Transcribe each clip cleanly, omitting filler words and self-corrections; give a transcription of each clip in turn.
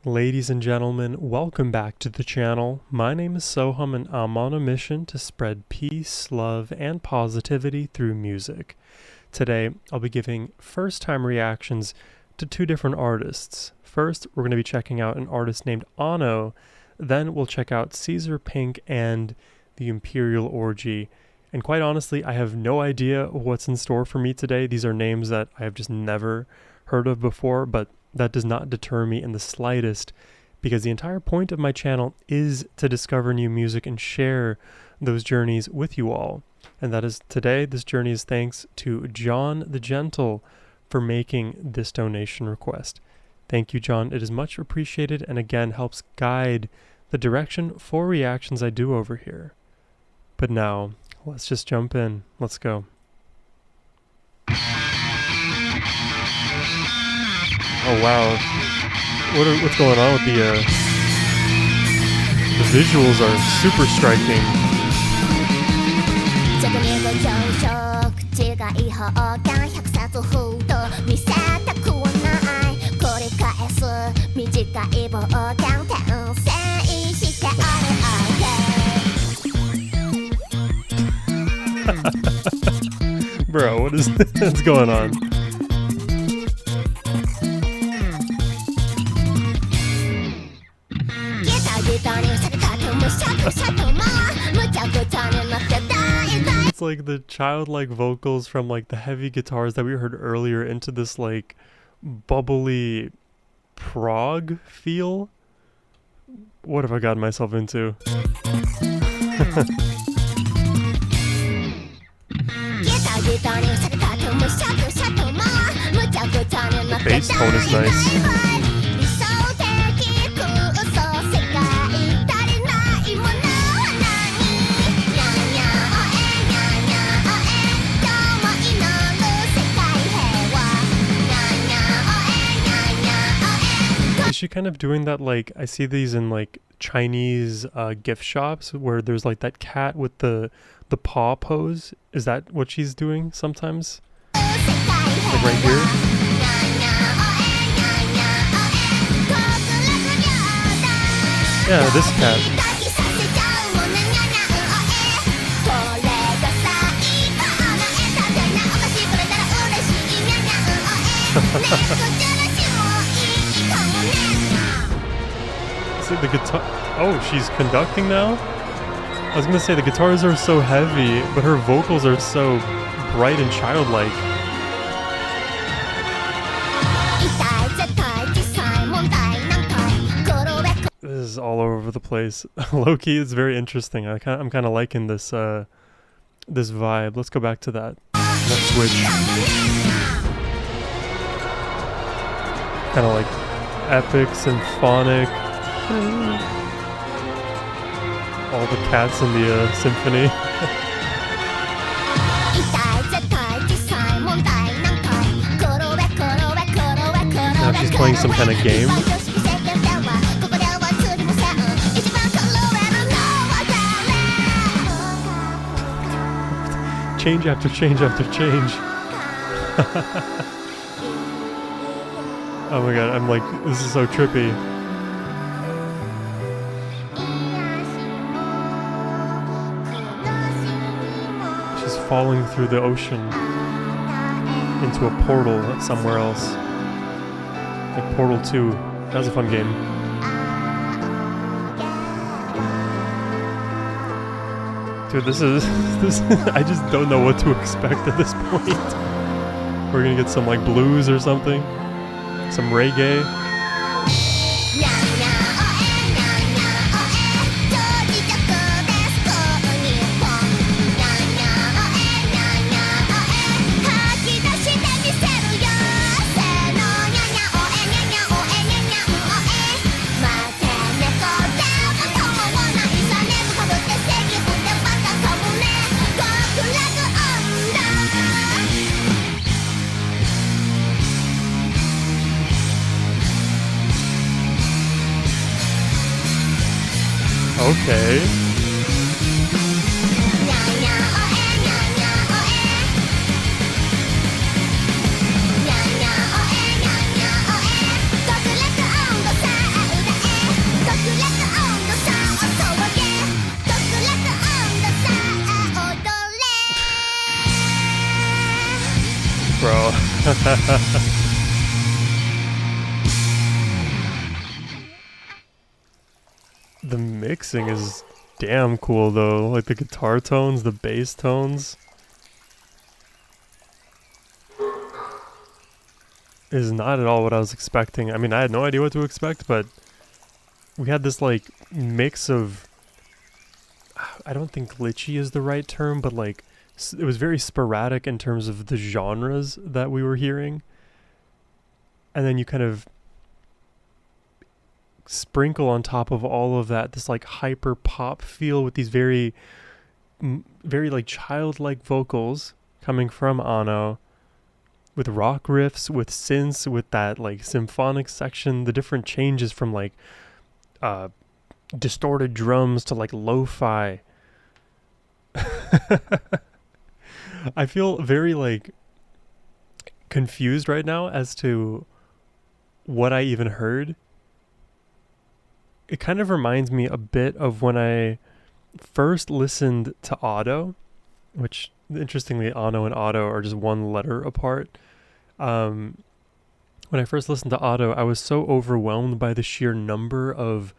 Ladies and gentlemen, welcome back to the channel. My name is Sohum and I'm on a mission to spread peace, love, and positivity through music. Today, I'll be giving first-time reactions to two different artists. First, we're going to be checking out an artist named Ano, then we'll check out Caeser Pink and the Imperial Orgy. And quite honestly, I have no idea what's in store for me today. These are names that I have just never heard of before, but that does not deter me in the slightest, because the entire point of my channel is to discover new music and share those journeys with you all. And that is today, this journey is thanks to John the Gentle for making this donation request. Thank you, John. It is much appreciated and again helps guide the direction for reactions I do over here. But now, let's just jump in. Let's go. Oh wow, what's going on with the visuals are super striking. Bro, what is what's going on? It's like the childlike vocals from like the heavy guitars that we heard earlier into this like bubbly prog feel. What have I gotten myself into? The bass tone is nice. Is she kind of doing that, like, I see these in like Chinese gift shops where there's like that cat with the paw pose? Is that what she's doing sometimes? Like right here? Yeah, this cat. See the guitar. Oh, she's conducting now? I was gonna say the guitars are so heavy, but her vocals are so bright and childlike. This is all over the place. Low-key, it's very interesting. I'm kind of liking this this vibe. Let's go back to that. Let's switch. Kind of like epic, symphonic. All the cats in the symphony. Now she's playing some kind of game. Change after change after change. Oh my god, I'm like, this is so trippy. She's falling through the ocean into a portal somewhere else. Like Portal 2. That was a fun game. Dude, this I just don't know what to expect at this point. We're gonna get some like blues or something. Some reggae. Okay. The mixing is damn cool though. Like the guitar tones, the bass tones. Is not at all what I was expecting. I mean, I had no idea what to expect, but we had this like mix of, I don't think glitchy is the right term, but like it was very sporadic in terms of the genres that we were hearing. And then you kind of sprinkle on top of all of that this like hyper pop feel with these very like childlike vocals coming from Ano, with rock riffs, with synths, with that like symphonic section, the different changes from like distorted drums to like lo-fi. I feel very like confused right now as to what I even heard. It kind of reminds me a bit of when I first listened to Otto, which interestingly Ano and Otto are just one letter apart. When I first listened to Otto, I was so overwhelmed by the sheer number of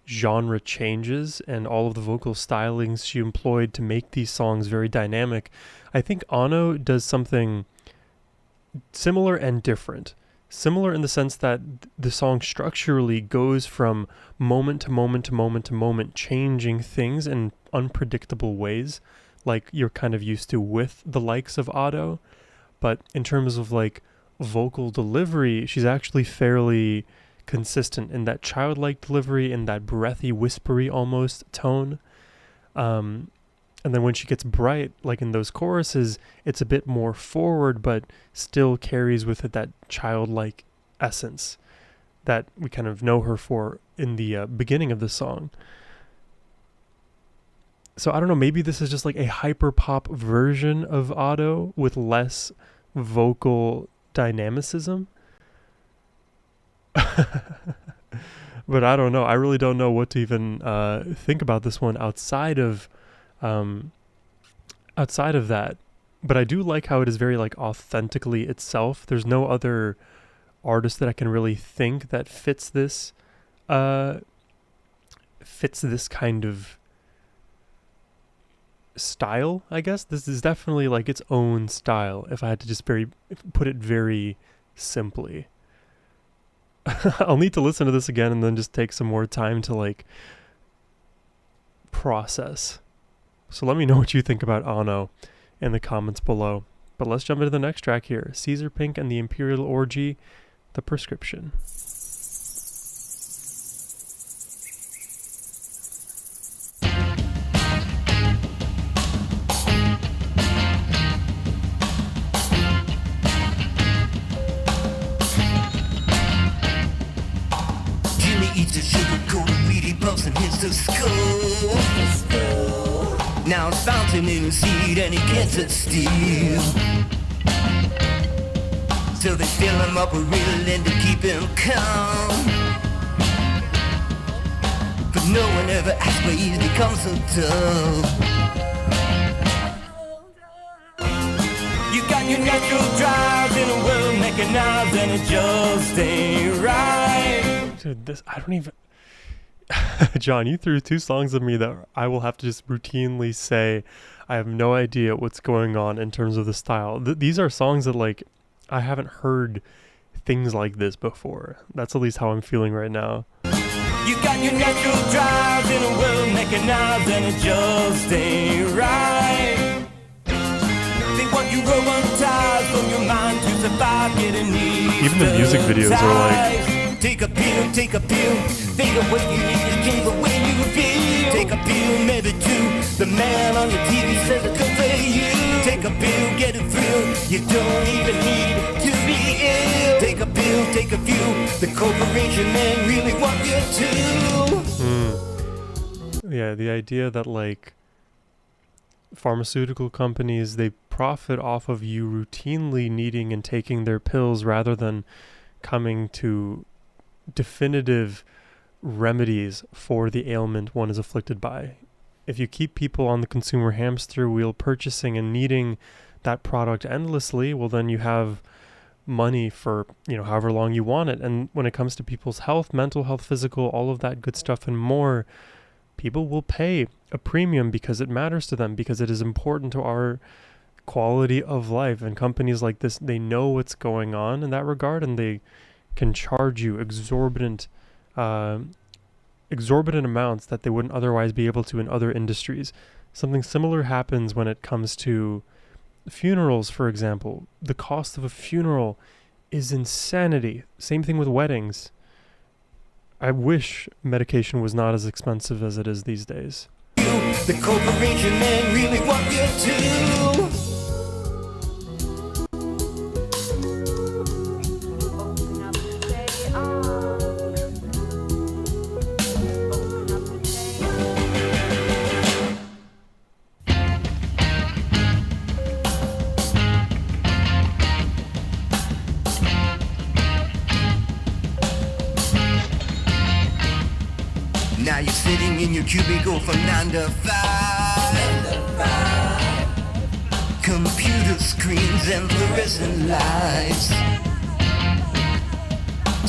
genre changes and all of the vocal stylings she employed to make these songs very dynamic. I think Ano does something similar and different. Similar in the sense that the song structurally goes from moment to moment to moment to moment, changing things in unpredictable ways, like you're kind of used to with the likes of Otto. But in terms of like vocal delivery, she's actually fairly consistent in that childlike delivery, in that breathy, whispery almost tone. And then when she gets bright, like in those choruses, it's a bit more forward, but still carries with it that childlike essence that we kind of know her for in the beginning of the song. So I don't know, maybe this is just like a hyper pop version of Otto with less vocal dynamicism. But I don't know. I really don't know what to even think about this one outside of that. But I do like how it is very like authentically itself. There's no other artist that I can really think that fits this kind of style, I guess. This is definitely like its own style, if I had to just put it very simply. I'll need to listen to this again and then just take some more time to like process. So let me know what you think about Ano in the comments below. But let's jump into the next track here. Caesar Pink and the Imperial Orgy, The Prescription. Eats a sugar-coated weed, he puffs and hits the skull. Now it's fountain in his seed and he gets it still. So they fill him up with Ritalin to keep him calm. But no one ever asks why he's become so tough. You got your natural drives in a world mechanized and it just ain't right. Dude, this, I don't even... John, you threw two songs at me that I will have to just routinely say I have no idea what's going on in terms of the style. These are songs that, like, I haven't heard things like this before. That's at least how I'm feeling right now. You got your natural drives in a world mechanized and it just ain't right. They want you robotized from your mind to survive, getting needs. Even the music videos are like... Take a pill, think of what you need to give away you feel. Take a pill, maybe two. The man on your TV says it's good for you. Take a pill, get it through. You don't even need to be ill. Take a pill, take a few. The corporation men really want you to. Yeah, the idea that like pharmaceutical companies, they profit off of you routinely needing and taking their pills rather than coming to definitive remedies for the ailment one is afflicted by. If you keep people on the consumer hamster wheel purchasing and needing that product endlessly, well then you have money for, however long you want it. And when it comes to people's health, mental health, physical, all of that good stuff and more, people will pay a premium because it matters to them, because it is important to our quality of life. And companies like this, they know what's going on in that regard, and they can charge you exorbitant amounts that they wouldn't otherwise be able to in other industries. Something similar happens when it comes to funerals, for example. The cost of a funeral is insanity. Same thing with weddings. I wish medication was not as expensive as it is these days. The corporation man really want you to. Now you're sitting in your cubicle from 9 to 5. Computer screens and fluorescent lights.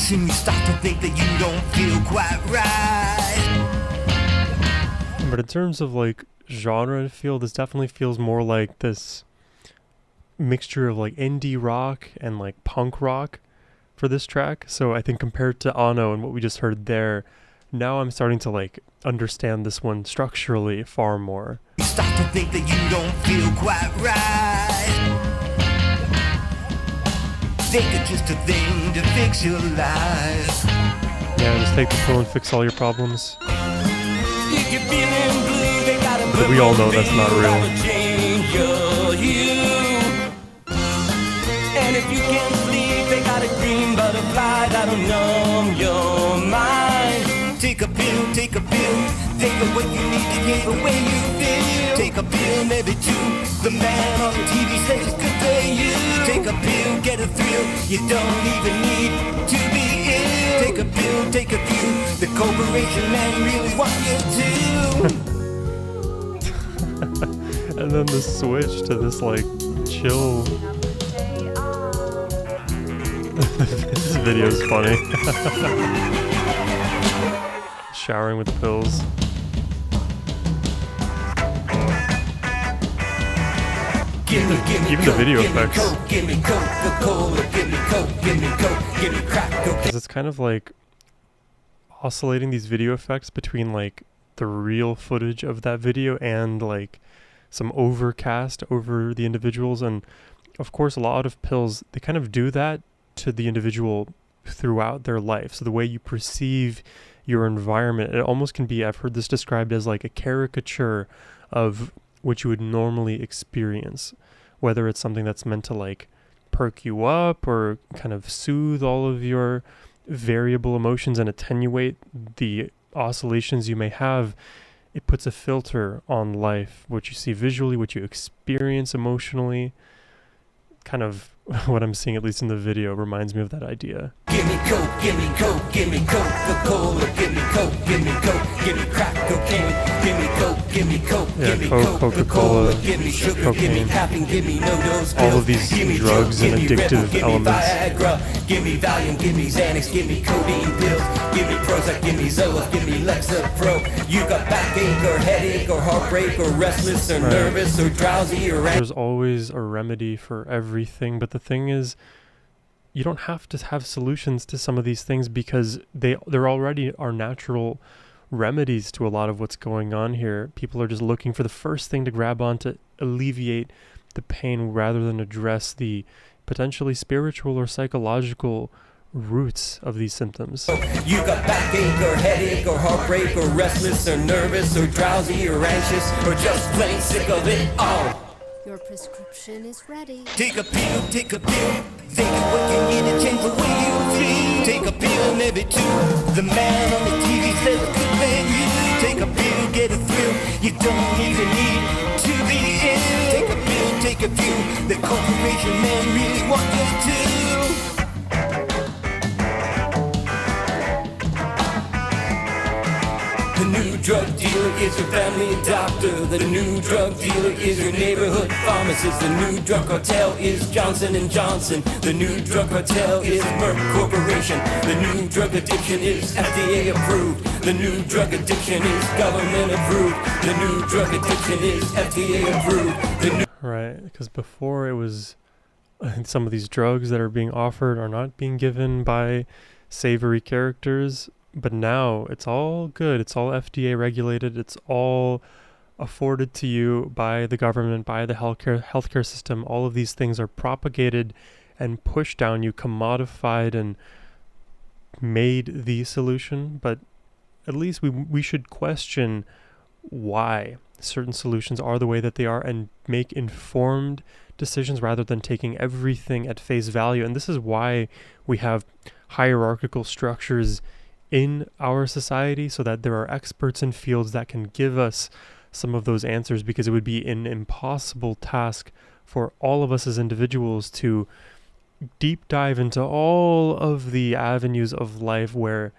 Soon you start to think that you don't feel quite right. But in terms of like genre and feel, this definitely feels more like this mixture of like indie rock and like punk rock for this track. So I think compared to Ano and what we just heard there, now I'm starting to like understand this one structurally far more. You start to think that you don't feel quite right. Think it's just a thing to fix your life. Yeah, just take the pill and fix all your problems. If you're feeling blue, they gotta But we all know that's not real. change your hue. And if you can't sleep, they got a green butterfly that'll numb your mind. Take a pill, take a pill. Think of what you need to get the way you feel. Take a pill, maybe two. The man on the TV says it's good for you. Take a pill, get a thrill. You don't even need to be ill. Take a pill, take a few. The corporation man really want you to. And then the switch to this like chill. This video is funny. Showering with pills. Even the video effects. Because it's kind of like oscillating these video effects between like the real footage of that video and like some overcast over the individuals. And of course a lot of pills, they kind of do that to the individual throughout their life. So the way you perceive your environment, it almost can be, I've heard this described as like a caricature of what you would normally experience, whether it's something that's meant to like perk you up or kind of soothe all of your variable emotions and attenuate the oscillations you may have. It puts a filter on life, what you see visually, what you experience emotionally. Kind of what I'm seeing, at least in the video, reminds me of that idea. Give me coke, give me coke, give me Coca-Cola, give me coke, give me coke, give me crack cocaine, give me coke, give me coke, give me Coca-Cola, give me sugar, give me caffeine, give me no-dose pills, all of these drugs and addictive elements. Give me Valium, give me Xanax, give me codeine pills, give me Prozac, give me Zoloft, give me Lexapro. You got backache or headache or heartbreak or restless or nervous or drowsy or There's always a remedy for everything, but the thing is, you don't have to have solutions to some of these things because they're already our natural remedies to a lot of what's going on here. People are just looking for the first thing to grab on to alleviate the pain rather than address the potentially spiritual or psychological roots of these symptoms. You got backache or headache or heartbreak or restless or nervous or drowsy or anxious or just plain sick of it all. Your prescription is ready. Take a pill, think of what you need to change the way you feel. Take a pill, maybe two. The man on the TV says it's good for you. Take a pill, get a thrill. You don't even need to be ill. Take a pill, take a few. The corporation man really want you to. The new drug dealer is your family doctor. The new drug dealer is your neighborhood pharmacist. The new drug cartel is Johnson & Johnson. The new drug cartel is Merck Corporation. The new drug addiction is FDA approved. The new drug addiction is government approved. The new drug addiction is FDA approved. Right, because before it was some of these drugs that are being offered are not being given by savory characters, but now it's all good. It's all FDA regulated. It's all afforded to you by the government, by the healthcare system. All of these things are propagated and pushed down you, commodified and made the solution. But at least we should question why certain solutions are the way that they are and make informed decisions rather than taking everything at face value. And this is why we have hierarchical structures in our society, so that there are experts in fields that can give us some of those answers, because it would be an impossible task for all of us as individuals to deep dive into all of the avenues of life where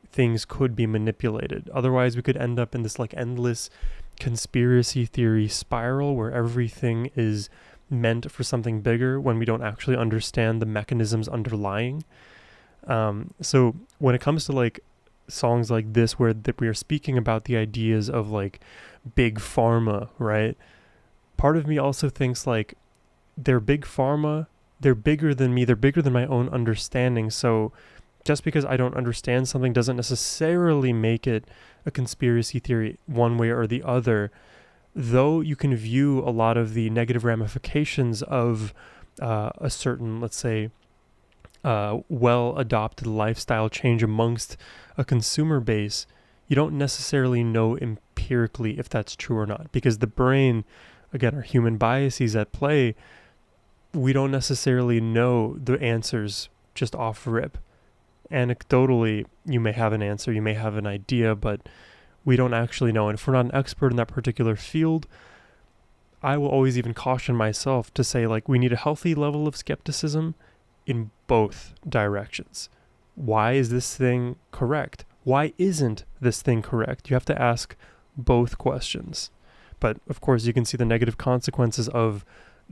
things could be manipulated. Otherwise, we could end up in this like endless conspiracy theory spiral where everything is meant for something bigger when we don't actually understand the mechanisms underlying. So when it comes to like songs like this, where we are speaking about the ideas of like big pharma, right? Part of me also thinks like they're big pharma, they're bigger than me, they're bigger than my own understanding. So just because I don't understand something doesn't necessarily make it a conspiracy theory one way or the other, though you can view a lot of the negative ramifications of a certain, let's say, well-adopted lifestyle change amongst a consumer base. You don't necessarily know empirically if that's true or not, because the brain, again, are human biases at play. We don't necessarily know the answers just off rip. Anecdotally, you may have an answer, you may have an idea, but we don't actually know. And if we're not an expert in that particular field, I will always even caution myself to say, like, we need a healthy level of skepticism in both directions. Why is this thing correct? Why isn't this thing correct? You have to ask both questions. But of course, you can see the negative consequences of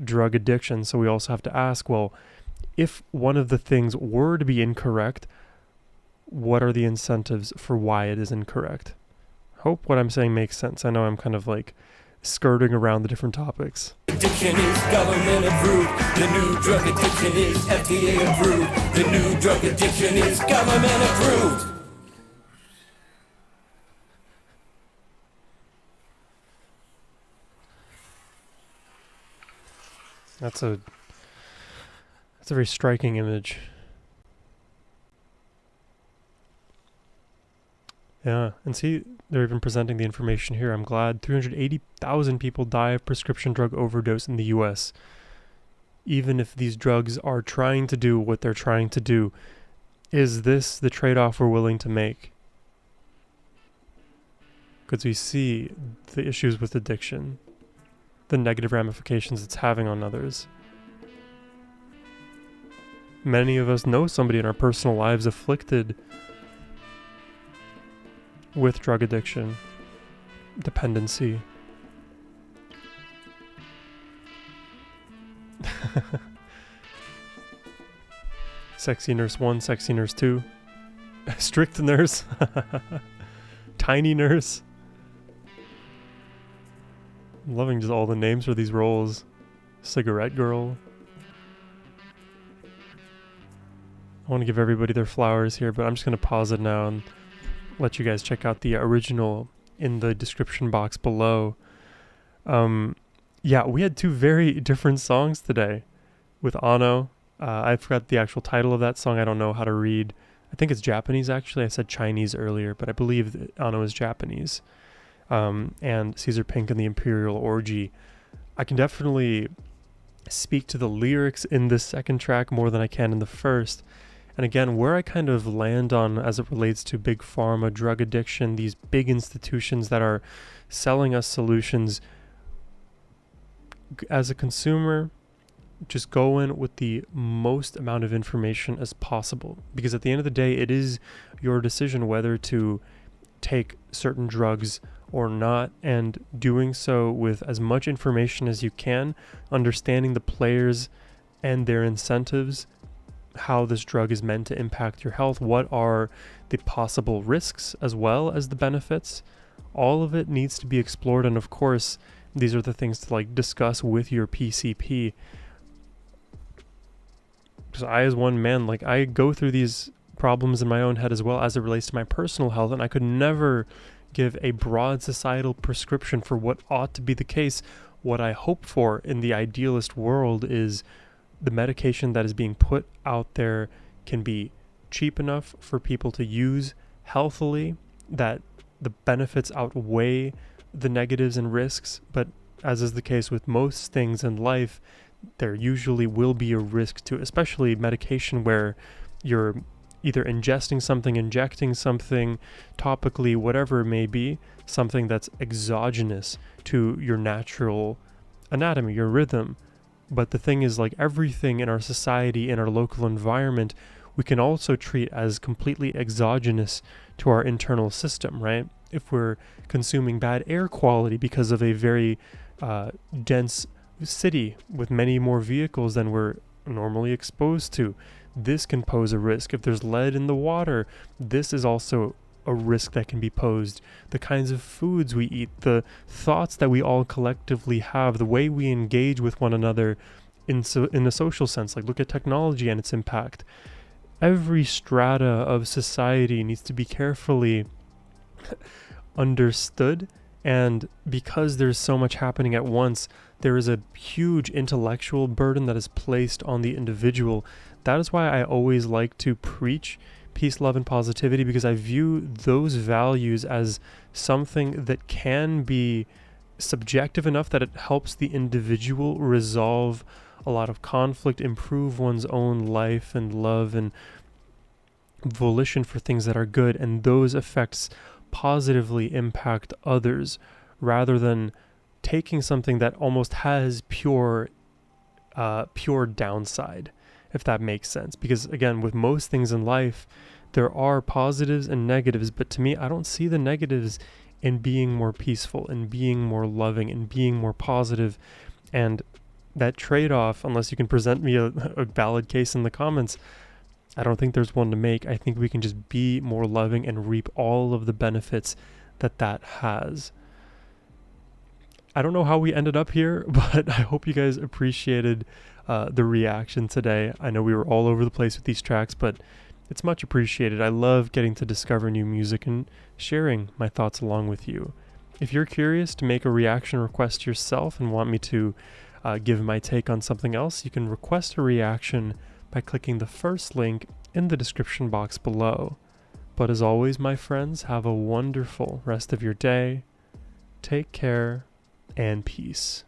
drug addiction. So we also have to ask, well, if one of the things were to be incorrect, what are the incentives for why it is incorrect? Hope what I'm saying makes sense. I know I'm kind of like skirting around the different topics. Addiction is government approved. The new drug addiction is FDA approved. The new drug addiction is government approved. That's a very striking image. Yeah, and see, they're even presenting the information here. I'm glad 380,000 people die of prescription drug overdose in the US. Even if these drugs are trying to do what they're trying to do, is this the trade-off we're willing to make? Because we see the issues with addiction, the negative ramifications it's having on others. Many of us know somebody in our personal lives afflicted with drug addiction, dependency. Sexy Nurse 1, Sexy Nurse 2, Strict Nurse, Tiny Nurse. I'm loving just all the names for these roles. Cigarette Girl. I want to give everybody their flowers here, but I'm just going to pause it now and let you guys check out the original in the description box below. Yeah, we had two very different songs today with Ano. I forgot the actual title of that song. I don't know how to read. I think it's Japanese, actually. I said Chinese earlier, but I believe that Ano is Japanese. And Caesar Pink and the Imperial Orgy. I can definitely speak to the lyrics in this second track more than I can in the first. And again, where I kind of land on as it relates to big pharma, drug addiction, these big institutions that are selling us solutions, as a consumer, just go in with the most amount of information as possible. Because at the end of the day, it is your decision whether to take certain drugs or not, and doing so with as much information as you can, understanding the players and their incentives, how this drug is meant to impact your health, what are the possible risks as well as the benefits. All of it needs to be explored, and of course these are the things to like discuss with your PCP. Because I, as one man, like I go through these problems in my own head as well as it relates to my personal health, and I could never give a broad societal prescription for what ought to be the case. What I hope for in the idealist world is the medication that is being put out there can be cheap enough for people to use healthily, that the benefits outweigh the negatives and risks. But as is the case with most things in life, there usually will be a risk to, especially medication, where you're either ingesting something, injecting something topically, whatever it may be, something that's exogenous to your natural anatomy, your rhythm. But the thing is, like everything in our society, in our local environment, we can also treat as completely exogenous to our internal system, right? If we're consuming bad air quality because of a very dense city with many more vehicles than we're normally exposed to, this can pose a risk. If there's lead in the water, this is also a risk that can be posed. The kinds of foods we eat, the thoughts that we all collectively have, the way we engage with one another in a social sense, like look at technology and its impact. Every strata of society needs to be carefully understood, and because there's so much happening at once, there is a huge intellectual burden that is placed on the individual. That is why I always like to preach peace, love, and positivity, because I view those values as something that can be subjective enough that it helps the individual resolve a lot of conflict, improve one's own life and love and volition for things that are good, and those effects positively impact others, rather than taking something that almost has pure downside, if that makes sense. Because again, with most things in life, there are positives and negatives, but to me, I don't see the negatives in being more peaceful and being more loving and being more positive. And that trade-off, unless you can present me a valid case in the comments, I don't think there's one to make. I think we can just be more loving and reap all of the benefits that has. I don't know how we ended up here, but I hope you guys appreciated the reaction today. I know we were all over the place with these tracks, but it's much appreciated. I love getting to discover new music and sharing my thoughts along with you. If you're curious to make a reaction request yourself and want me to give my take on something else, you can request a reaction by clicking the first link in the description box below. But as always, my friends, have a wonderful rest of your day. Take care and peace.